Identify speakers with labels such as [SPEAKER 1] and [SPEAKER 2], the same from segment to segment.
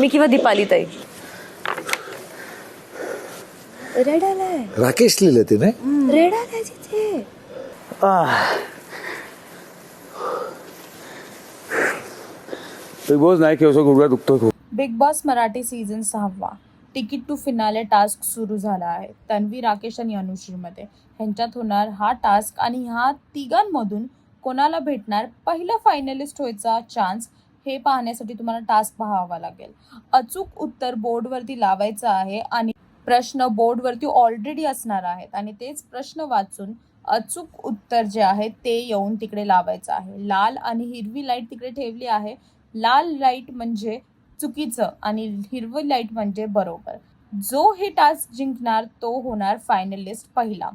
[SPEAKER 1] मी किंवा दीपाली ताई.
[SPEAKER 2] रेड आलाय.
[SPEAKER 3] राकेश लिहिलं ते नाही.
[SPEAKER 2] रेड आलाय तिथे.
[SPEAKER 4] बिग बॉस नाही की असं गुडघा दुखतो खूप.
[SPEAKER 5] Bigg Boss Marathi season 6 ticket to finale task सुरू झाला आहे. तन्वी, राकेश आणि अनुश्रीमध्ये ह्यांच्यात होणार हा टास्क आणि ह्या तिघांमधून कोणाला भेटणार पहिला फायनलिस्ट व्हायचा चान्स हे पाहण्यासाठी तुम्हाला टास्क पाहावा लागेल. अचूक उत्तर बोर्डवरती लावायचं आहे आणि प्रश्न बोर्डवरती ऑलरेडी असणार आहेत आणि तेच प्रश्न वाचून अचूक उत्तर जे आहे ते येऊन तिकडे लावायचं आहे. लाल आणि हिरवी लाईट तिकडे ठेवली आहे. लाल लाईट म्हणजे चुकीचं आणि हिरवी लाईट म्हणजे बरोबर. जो हे टास्क जिंकणार तो होणार फायनलिस्ट पहिला.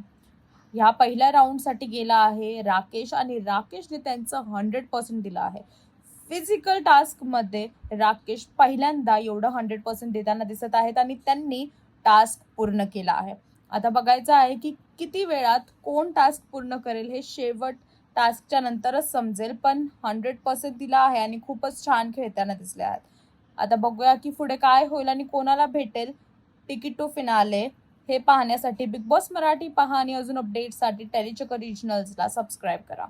[SPEAKER 5] ह्या पहिल्या राऊंडसाठी गेला आहे राकेश आणि राकेशने त्यांचं 100% दिलं आहे. फिजिकल टास्कमध्ये राकेश पहिल्यांदा एवढं 100% देताना दिसत आहेत आणि त्यांनी टास्क पूर्ण केला आहे. आता बघायचं आहे की किती वेळात कोण टास्क पूर्ण करेल हे शेवट टास्कच्या नंतरच समजेल. पण 100% दिला आहे आणि खूपच छान खेळताना दिसले आहेत. आता बघूया की पुढे काय होईल आणि कोणाला भेटेल तिकीट टू फिनाले हे पाहण्यासाठी बिग बॉस मराठी पहा आणि अजून अपडेट्ससाठी टेलीचक्कर रिजनल्सला सबस्क्राईब करा.